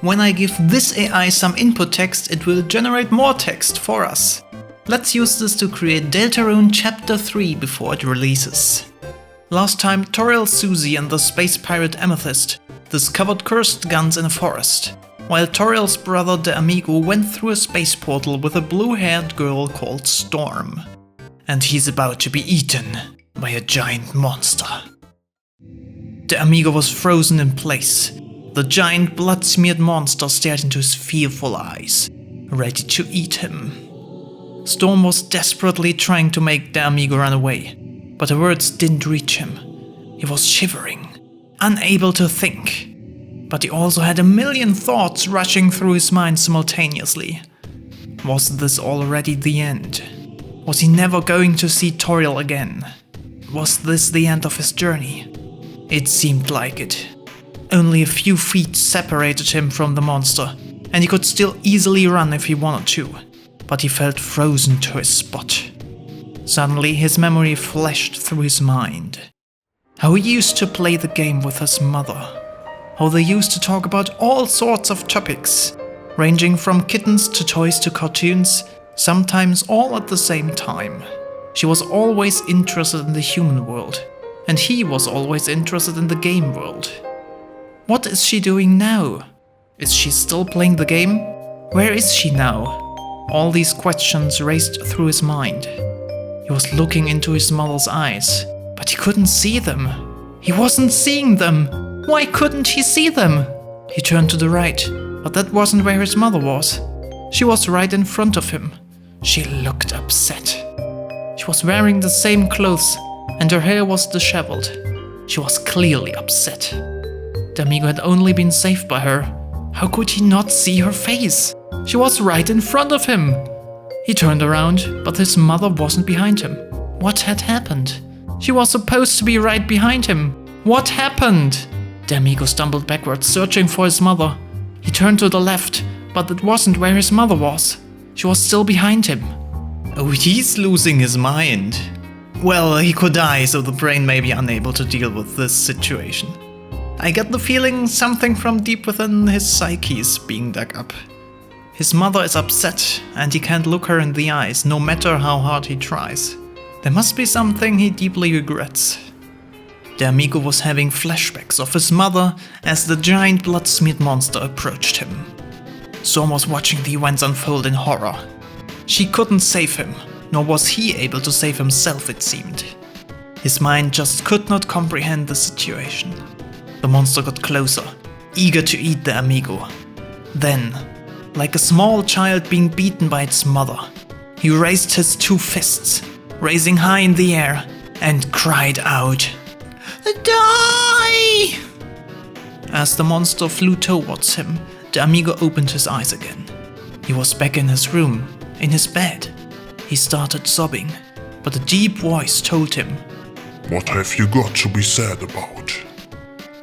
When I give this AI some input text, it will generate more text for us. Let's use this to create Deltarune Chapter 3 before it releases. Last time, Toriel, Susie and the space pirate Amethyst discovered cursed guns in a forest, while Toriel's brother De Amigo went through a space portal with a blue-haired girl called Storm. And he's about to be eaten by a giant monster. De Amigo was frozen in place. The giant blood-smeared monster stared into his fearful eyes, ready to eat him. Storm was desperately trying to make De Amigo run away, but the words didn't reach him. He was shivering, unable to think. But he also had a million thoughts rushing through his mind simultaneously. Was this already the end? Was he never going to see Toriel again? Was this the end of his journey? It seemed like it. Only a few feet separated him from the monster, and he could still easily run if he wanted to, but he felt frozen to his spot. Suddenly his memory flashed through his mind. How he used to play the game with his mother. How they used to talk about all sorts of topics, ranging from kittens to toys to cartoons, sometimes all at the same time. She was always interested in the human world, and he was always interested in the game world. What is she doing now? Is she still playing the game? Where is she now? All these questions raced through his mind. He was looking into his mother's eyes, but he couldn't see them. He wasn't seeing them. Why couldn't he see them? He turned to the right, but that wasn't where his mother was. She was right in front of him. She looked upset. She was wearing the same clothes, and her hair was disheveled. She was clearly upset. De Amigo had only been saved by her. How could he not see her face? She was right in front of him. He turned around, but his mother wasn't behind him. What had happened? She was supposed to be right behind him. What happened? De Amigo stumbled backwards, searching for his mother. He turned to the left, but it wasn't where his mother was. She was still behind him. Oh, he's losing his mind. Well, he could die, so the brain may be unable to deal with this situation. I get the feeling something from deep within his psyche is being dug up. His mother is upset, and he can't look her in the eyes, no matter how hard he tries. There must be something he deeply regrets. De Amigo was having flashbacks of his mother as the giant blood-smeared monster approached him. Storm was watching the events unfold in horror. She couldn't save him, nor was he able to save himself, it seemed. His mind just could not comprehend the situation. The monster got closer, eager to eat De Amigo. Then, like a small child being beaten by its mother, he raised his two fists, raising high in the air, and cried out, "Die!" As the monster flew towards him, De Amigo opened his eyes again. He was back in his room, in his bed. He started sobbing, but a deep voice told him, "What have you got to be sad about?"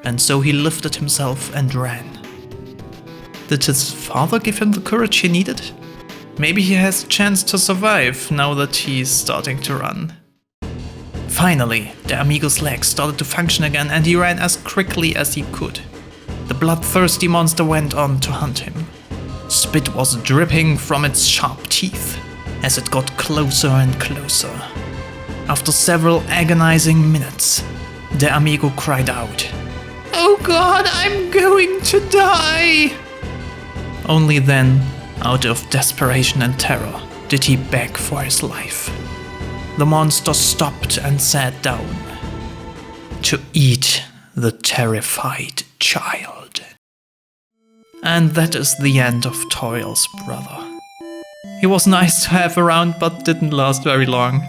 And so he lifted himself and ran. Did his father give him the courage he needed? Maybe he has a chance to survive now that he's starting to run. Finally, De Amigo's legs started to function again and he ran as quickly as he could. The bloodthirsty monster went on to hunt him. Spit was dripping from its sharp teeth as it got closer and closer. After several agonizing minutes, De Amigo cried out, "Oh God, I'm going to die!" Only then, out of desperation and terror, did he beg for his life. The monster stopped and sat down to eat the terrified child. And that is the end of Toriel's brother. He was nice to have around, but didn't last very long.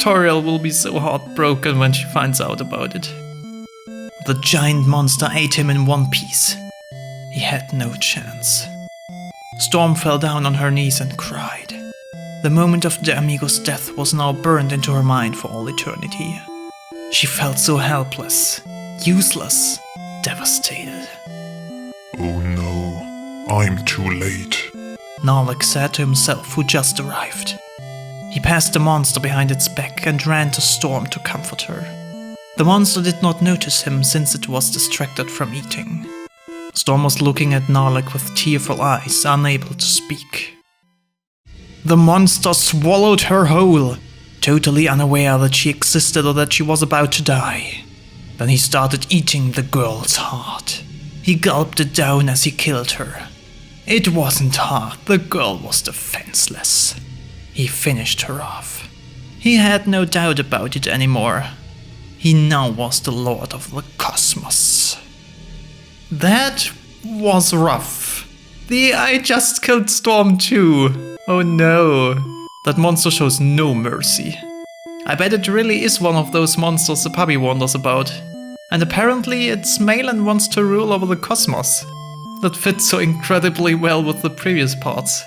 Toriel will be so heartbroken when she finds out about it. The giant monster ate him in one piece. He had no chance. Storm fell down on her knees and cried. The moment of De Amigo's death was now burned into her mind for all eternity. She felt so helpless, useless, devastated. "Oh no, I'm too late," Narlik said to himself, who just arrived. He passed the monster behind its back and ran to Storm to comfort her. The monster did not notice him since it was distracted from eating. Storm was looking at Narlik with tearful eyes, unable to speak. The monster swallowed her whole, totally unaware that she existed or that she was about to die. Then he started eating the girl's heart. He gulped it down as he killed her. It wasn't hard, the girl was defenseless. He finished her off. He had no doubt about it anymore. He now was the Lord of the Cosmos. That was rough. I just killed Storm too. Oh no. That monster shows no mercy. I bet it really is one of those monsters the puppy warned us about. And apparently it's male and wants to rule over the cosmos. That fits so incredibly well with the previous parts.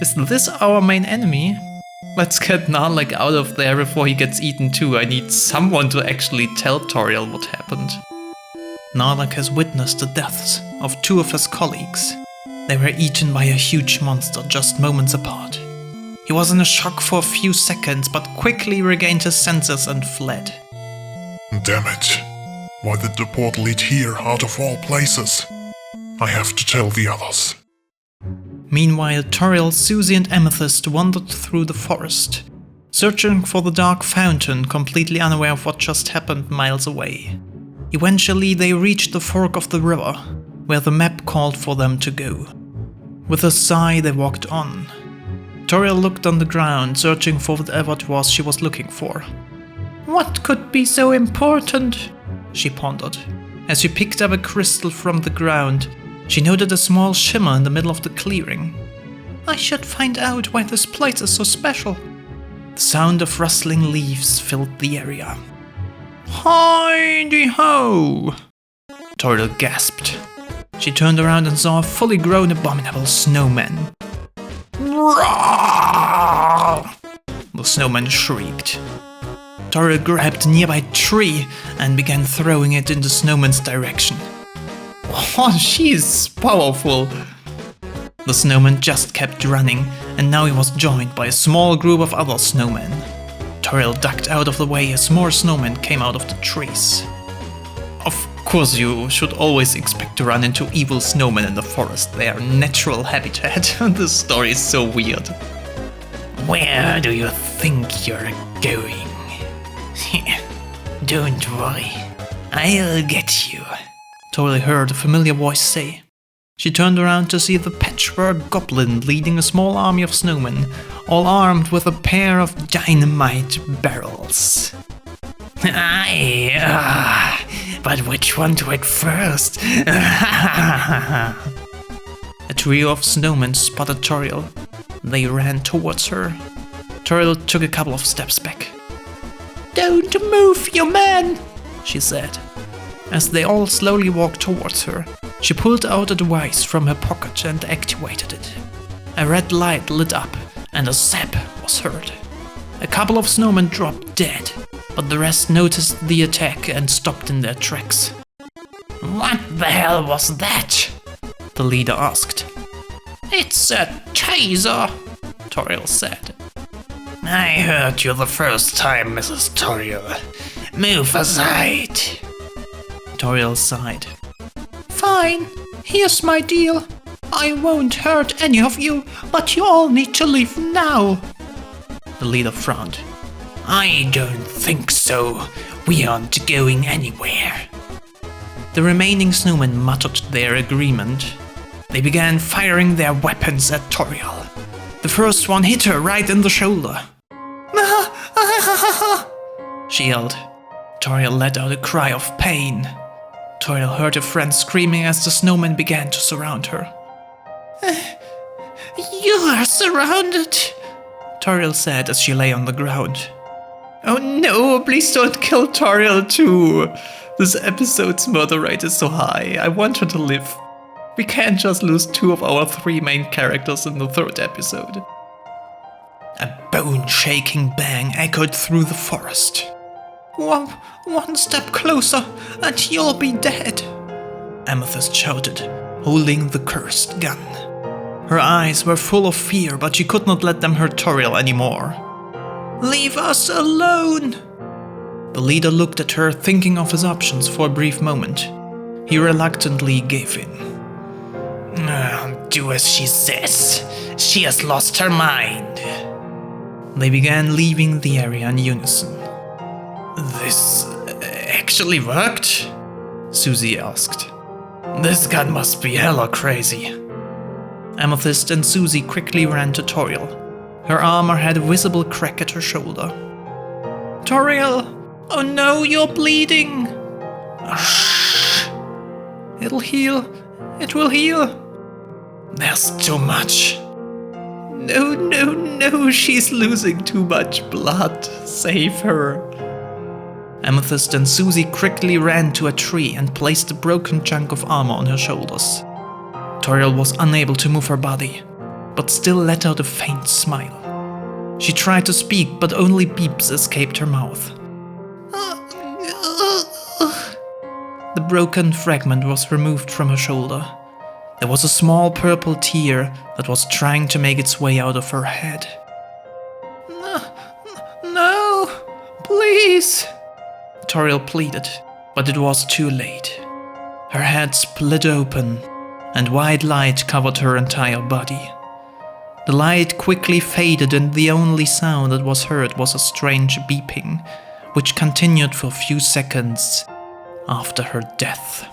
Is this our main enemy? Let's get Narlik out of there before he gets eaten too. I need someone to actually tell Toriel what happened. Narlik has witnessed the deaths of 2 of his colleagues. They were eaten by a huge monster just moments apart. He was in a shock for a few seconds, but quickly regained his senses and fled. Damn it. Why did the portal lead here out of all places? I have to tell the others. Meanwhile, Toriel, Susie and Amethyst wandered through the forest, searching for the dark fountain, completely unaware of what just happened miles away. Eventually, they reached the fork of the river, where the map called for them to go. With a sigh, they walked on. Toriel looked on the ground, searching for whatever it was she was looking for. What could be so important? She pondered. As she picked up a crystal from the ground, she noted a small shimmer in the middle of the clearing. I should find out why this place is so special. The sound of rustling leaves filled the area. Hi-de-ho! Toriel gasped. She turned around and saw a fully grown abominable snowman. Roar! The snowman shrieked. Toriel grabbed a nearby tree and began throwing it in the snowman's direction. Oh, she is powerful! The snowman just kept running, and now he was joined by a small group of other snowmen. Toriel ducked out of the way as more snowmen came out of the trees. Of course, you should always expect to run into evil snowmen in the forest. They are natural habitat. This story is so weird. Where do you think you're going? Don't worry, I'll get you, Toriel heard a familiar voice say. She turned around to see the patchwork goblin leading a small army of snowmen, all armed with a pair of dynamite barrels. But which one to hit first? A trio of snowmen spotted Toriel. They ran towards her. Toriel took a couple of steps back. Don't move, you man, she said. As they all slowly walked towards her, she pulled out a device from her pocket and activated it. A red light lit up and a zap was heard. A couple of snowmen dropped dead, but the rest noticed the attack and stopped in their tracks. What the hell was that? The leader asked. It's a taser, Toriel said. I heard you the first time, Mrs. Toriel. Move aside. Toriel sighed. Fine, here's my deal. I won't hurt any of you, but you all need to leave now. The leader frowned. I don't think so. We aren't going anywhere. The remaining snowmen muttered their agreement. They began firing their weapons at Toriel. The first one hit her right in the shoulder. She yelled. Toriel let out a cry of pain. Toriel heard her friends screaming as the snowmen began to surround her. You are surrounded, Toriel said as she lay on the ground. Oh no, please don't kill Toriel too. This episode's murder rate is so high. I want her to live. We can't just lose 2 of our 3 main characters in the 3rd episode. A bone-shaking bang echoed through the forest. One step closer and you'll be dead, Amethyst shouted, holding the cursed gun. Her eyes were full of fear, but she could not let them hurt Toriel anymore. Leave us alone! The leader looked at her, thinking of his options for a brief moment. He reluctantly gave in. Do as she says. She has lost her mind. They began leaving the area in unison. This actually worked? Susie asked. This gun must be hella crazy. Amethyst and Susie quickly ran to Toriel. Her armor had a visible crack at her shoulder. Toriel! Oh no, you're bleeding! Shh. It'll heal. It will heal. There's too much. No, she's losing too much blood. Save her. Amethyst and Susie quickly ran to a tree and placed a broken chunk of armor on her shoulders. Toriel was unable to move her body, but still let out a faint smile. She tried to speak, but only beeps escaped her mouth. The broken fragment was removed from her shoulder. There was a small purple tear that was trying to make its way out of her head. No, please, Toriel pleaded, but it was too late. Her head split open, and white light covered her entire body. The light quickly faded, and the only sound that was heard was a strange beeping, which continued for a few seconds after her death.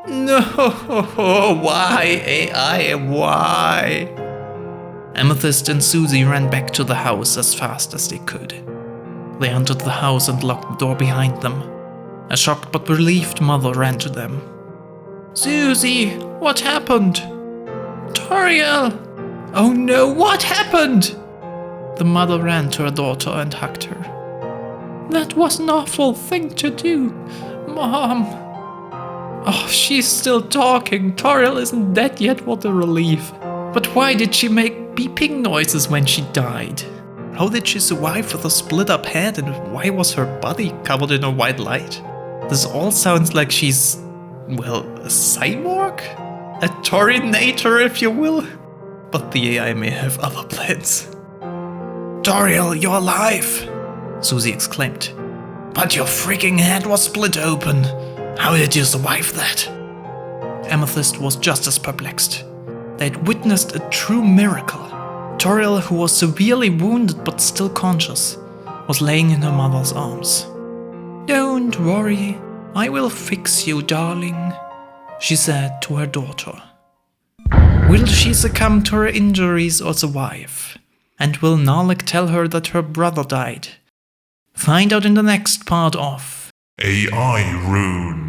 No, why, AI, why? Amethyst and Susie ran back to the house as fast as they could. They entered the house and locked the door behind them. A shocked but relieved mother ran to them. Susie, what happened? Toriel! Oh no, what happened? The mother ran to her daughter and hugged her. That was an awful thing to do, Mom. Oh, she's still talking. Toriel isn't dead yet, what a relief. But why did she make beeping noises when she died? How did she survive with a split up head, and why was her body covered in a white light? This all sounds like she's, well, a cyborg? A Torinator, if you will? But the AI may have other plans. Toriel, you're alive! Susie exclaimed. But your freaking head was split open. How did you survive that? Amethyst was just as perplexed. They had witnessed a true miracle. Toriel, who was severely wounded but still conscious, was laying in her mother's arms. Don't worry, I will fix you, darling, she said to her daughter. Will she succumb to her injuries or survive? And will Nalek tell her that her brother died? Find out in the next part of AI Rune.